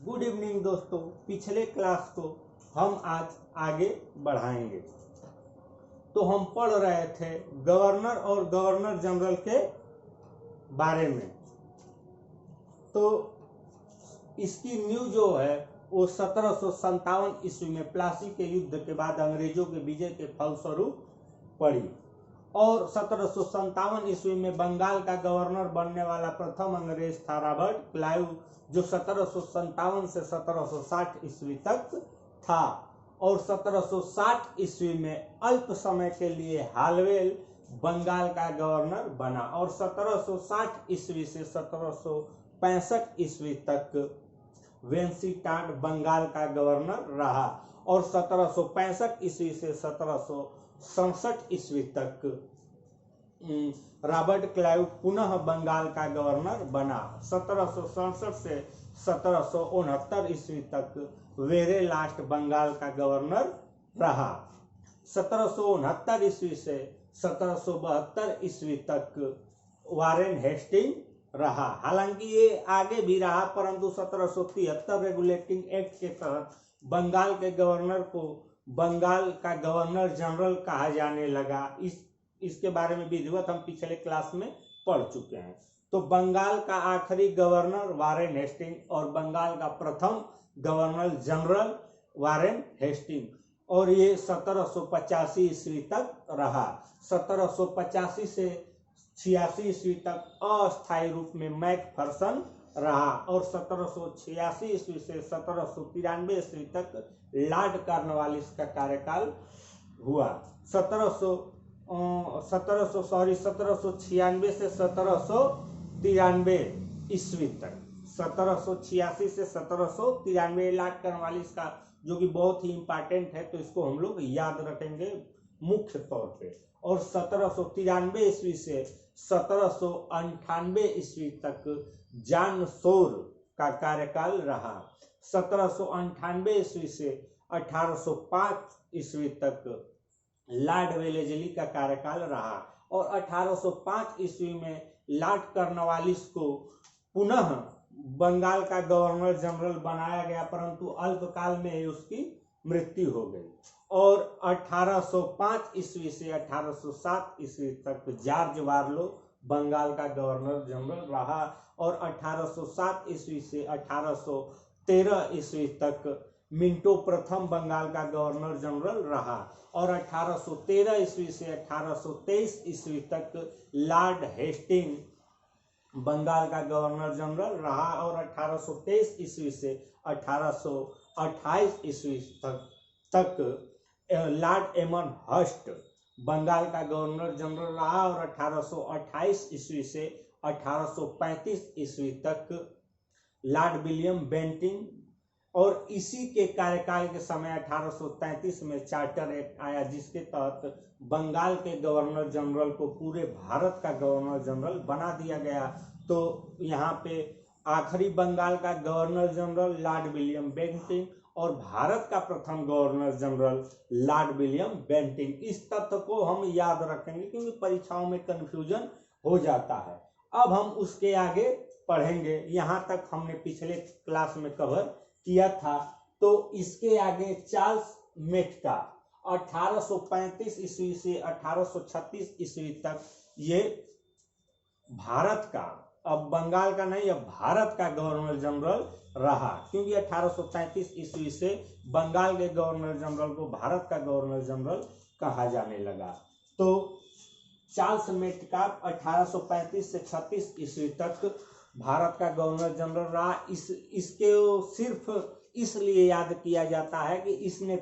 Good evening दोस्तों। पिछले class को हम आज आगे बढ़ाएंगे। तो हम पढ़ रहे थे गवर्नर और गवर्नर जनरल के बारे में। तो इसकी न्यू जो है वो 1757 ईस्वी में प्लासी के युद्ध के बाद अंग्रेजों के विजय के फलस्वरूप पड़ी और 1757 ईस्वी में बंगाल का गवर्नर बनने वाला प्रथम अंग्रेज था रॉबर्ट क्लाइव, जो 1757 से 1760 ईस्वी तक था और 1760 ईस्वी में अल्प समय के लिए हालवेल बंगाल का गवर्नर बना और 1760 ईस्वी से 1765 ईस्वी तक वेंसीटाड बंगाल का गवर्नर रहा और 1765 ईस्वी से 1767 ईस्वी तक रॉबर्ट क्लाइव पुनः बंगाल का गवर्नर बना। 1767 से 1769 ईस्वी तक वेरे लास्ट बंगाल का गवर्नर रहा। 1769 ईस्वी से 1772 ईस्वी तक वारेन हेस्टिंग रहा। हालांकि ये आगे भी रहा, परंतु 1773 रेगुलेटिंग एक्ट के तहत बंगाल के गवर्नर को बंगाल का गवर्नर जनरल कहा जाने लगा। इसके बारे में विधिवत हम पिछले क्लास में पढ़ चुके हैं। तो बंगाल का आखिरी गवर्नर वारेन हेस्टिंग और बंगाल का प्रथम गवर्नर जनरल वारेन हेस्टिंग, और ये 1785 ईस्वी तक रहा। 1785 से 86 ईस्वी तक अस्थायी रूप में मैकफर्सन रहा और 1786 ईस्वी से 1793 ईस्वी तक लॉर्ड कॉर्नवालिस का कार्यकाल हुआ। 1796 से 1793 ईस्वी तक, 1786 से 1793 लॉर्ड कॉर्नवालिस का, जो कि बहुत ही इंपॉर्टेंट है, तो इसको हम लोग याद रखेंगे मुख्य तौर पे। और 1793 ईस्वी से 1798 ईस्वी तक जॉन शोर का कार्यकाल रहा। 1798 ईस्वी से 1805 ईस्वी तक लॉर्ड वेलेस्ली का कार्यकाल रहा और 1805 ईस्वी में लॉर्ड कॉर्नवालिस को पुनः बंगाल का गवर्नर जनरल बनाया गया, परंतु अल्पकाल में ही उसकी मृत्यु हो गई। और 1805 ईस्वी से 1807 ईस्वी तक जॉर्ज वार्लो बंगाल का गवर्नर जनरल रहा और 1807 ईस्वी से 1813 ईस्वी तक मिंटो प्रथम बंगाल का गवर्नर जनरल रहा और 1813 ईस्वी से 1823 ईस्वी तक लॉर्ड हेस्टिंग बंगाल का गवर्नर जनरल रहा और 1823 ईस्वी से 1828 ईस्वी तक लॉर्ड एमन हस्ट बंगाल का गवर्नर जनरल रहा और 1828 ईस्वी से 1835 ईस्वी तक लॉर्ड विलियम बेंटिंग। और इसी के कार्यकाल के समय 1833 में चार्टर एक्ट आया, जिसके तहत बंगाल के गवर्नर जनरल को पूरे भारत का गवर्नर जनरल बना दिया गया। तो यहाँ पे आखिरी बंगाल का governor general lord William Bentinck और भारत का प्रथम governor general lord William Bentinck. इस तथ्य को हम याद रखेंगे क्योंकि परीक्षाओं में कंफ्यूजन हो जाता है। अब हम उसके आगे पढ़ेंगे। यहाँ तक हमने पिछले क्लास में कवर किया था। तो इसके आगे चार्ल्स मेटका 1835 ईस्वी से 1836 ईस्वी तक ये भारत का, अब बंगाल का नहीं, अब भारत का गवर्नर जनरल रहा, क्योंकि 1835 ईस्वी से बंगाल के गवर्नर जनरल को भारत का गवर्नर जनरल कहा जाने लगा। तो चार्ल्स मेटका 1835 से 36 ईस्वी तक भारत का गवर्नर जनरल रहा। इसके सिर्फ इसलिए याद किया जाता है कि इसने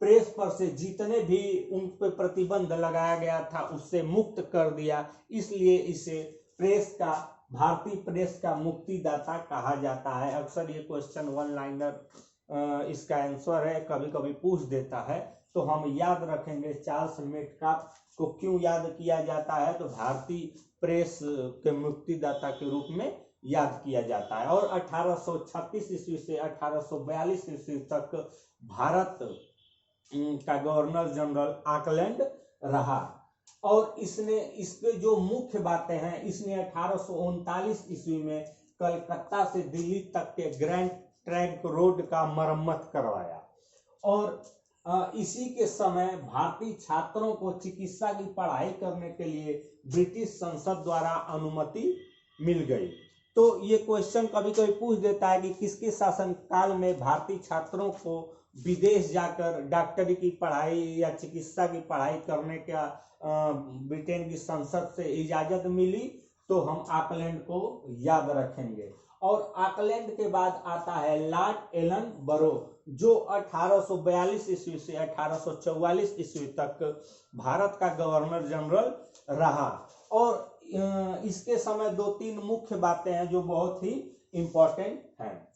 प्रेस पर से जितने भी उन पर प्रतिबंध लगाया गया था उससे मुक्त कर दिया, इसलिए इसे भारतीय प्रेस का मुक्तिदाता कहा जाता है। अक्सर ये क्वेश्चन वन लाइनर इसका आंसर है, कभी कभी पूछ देता है, तो हम याद रखेंगे चार्ल्स मेटका को क्यों याद किया जाता है, तो भारतीय प्रेस के मुक्तिदाता के रूप में याद किया जाता है। और 1836 ईस्वी से 1842 ईस्वी तक भारत का गवर्नर जनरल ऑकलैंड रहा और इसके जो मुख्य बातें हैं, इसने 1839 ईस्वी में कलकत्ता से दिल्ली तक के ग्रैंड ट्रंक रोड का मरम्मत करवाया। और इसी के समय भारतीय छात्रों को चिकित्सा की पढ़ाई करने के लिए ब्रिटिश संसद द्वारा अनुमति मिल गई। तो ये क्वेश्चन कभी कभी पूछ देता है कि किसके शासनकाल में भारतीय छात्रों को विदेश जाकर डॉक्टरी की पढ़ाई या चिकित्सा की पढ़ाई करने का ब्रिटेन की संसद से इजाजत मिली। तो हम ऑकलैंड को याद रखेंगे। और ऑकलैंड के बाद आता है लॉर्ड एलन बरो, जो 1842 ईस्वी से 1844 ईस्वी तक भारत का गवर्नर जनरल रहा। और इसके समय दो तीन मुख्य बातें हैं जो बहुत ही इंपॉर्टेंट हैं।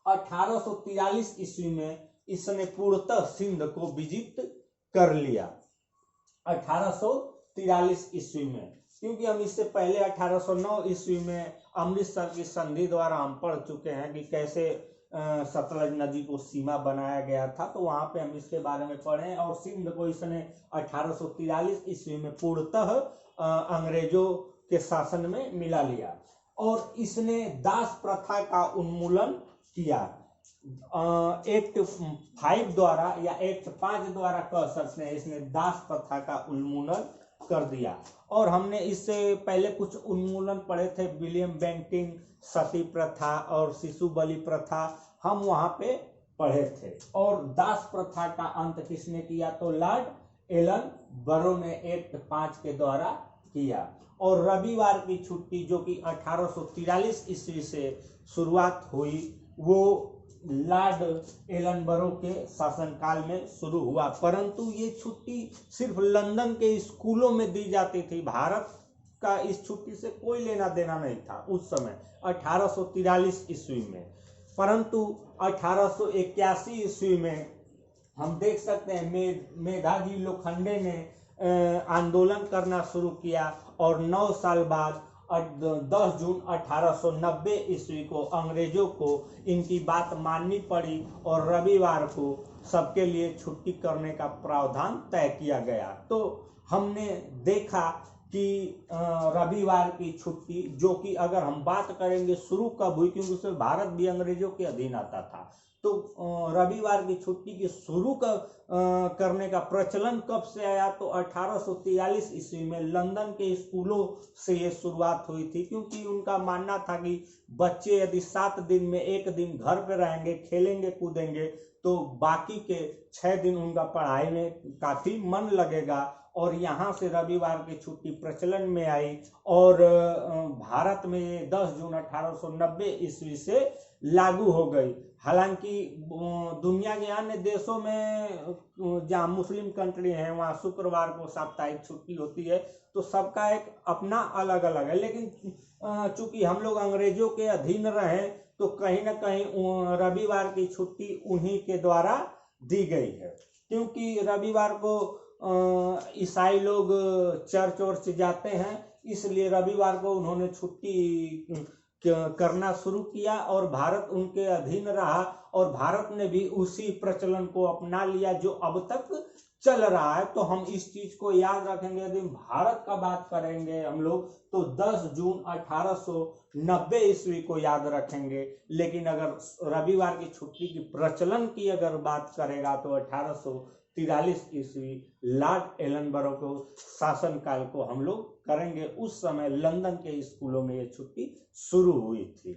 1843 ईस्वी में इसने पूर्णतः सिंध को विजित कर लिया। 1843 ईस्वी में, क्योंकि हम इससे पहले 1809 ईस्वी में अमृतसर की संधि द्वारा हम पढ़ चुके हैं कि कैसे सतलज नदी को सीमा बनाया गया था, तो वहां पे हम इसके बारे में पढ़े। और सिंध को इसने 1843 ईस्वी में पूर्णतः अंग्रेजों के शासन में मिला लिया। और इसने दास प्रथा का उन्मूलन किया। एक्ट 5 द्वारा या एक्ट 5 द्वारा कह सकते हैं, इसने दास प्रथा का उन्मूलन कर दिया। और हमने इससे पहले कुछ उन्मूलन पढ़े थे, विलियम बेंटिंग, सती प्रथा और शिशु बलि प्रथा, हम वहां पे पढ़े थे। और दास प्रथा का अंत किसने किया? तो लॉर्ड एलन बरो ने एक्ट 5 के द्वारा किया। और रविवार की छुट्टी जो कि 1843 ईस्वी से शुरुआत हुई, वो लॉर्ड एलन बरो के शासनकाल में शुरू हुआ। परंतु ये छुट्टी सिर्फ लंदन के स्कूलों में दी जाती थी। भारत का इस छुट्टी से कोई लेना देना नहीं था उस समय 1843 ईस्वी में। परंतु 1881 ईस्वी में हम देख सकते हैं मेधावी लोखंडे ने आंदोलन करना शुरू किया। और 9 साल बाद 10 जून 1890 ईस्वी को अंग्रेजों को इनकी बात माननी पड़ी और रविवार को सबके लिए छुट्टी करने का प्रावधान तय किया गया। तो हमने देखा कि रविवार की छुट्टी, जो कि अगर हम बात करेंगे शुरू कब हुई, क्योंकि उसमें भारत भी अंग्रेजों के अधीन आता था, तो रविवार की छुट्टी की शुरू करने का प्रचलन कब से आया? तो 1843 ईस्वी में लंदन के स्कूलों से ये शुरुआत हुई थी। क्योंकि उनका मानना था कि बच्चे यदि 7 दिन में 1 दिन घर पे रहेंगे, खेलेंगे कूदेंगे, तो बाकी के 6 दिन उनका पढ़ाई में काफी मन लगेगा। और यहाँ से रविवार की छुट्टी प्रचलन में आई और भारत में 10 जून 1890 ईस्वी से लागू हो गई। हालांकि दुनिया के अन्य देशों में जहाँ मुस्लिम कंट्री हैं, वहाँ शुक्रवार को साप्ताहिक छुट्टी होती है, तो सबका एक अपना अलग अलग है। लेकिन चूंकि हम लोग अंग्रेजों के अधीन रहे, तो कहीं ना कहीं रविवार की छुट्टी उन्हीं के द्वारा दी गई है। क्योंकि रविवार को ईसाई लोग चर्च वर्च जाते हैं, इसलिए रविवार को उन्होंने छुट्टी करना शुरू किया और भारत उनके अधीन रहा। और भारत ने भी उसी प्रचलन को अपना लिया जो अब तक चल रहा है। तो हम इस चीज को याद रखेंगे। यदि भारत का बात करेंगे हम लोग, तो 10 जून 1890 ईस्वी को याद रखेंगे। लेकिन अगर रविवार की छुट्टी की प्रचलन की अगर बात करेगा, तो 1843 ईस्वी लॉर्ड एलन बरो को शासनकाल को हम लोग करेंगे। उस समय लंदन के स्कूलों में ये छुट्टी शुरू हुई थी।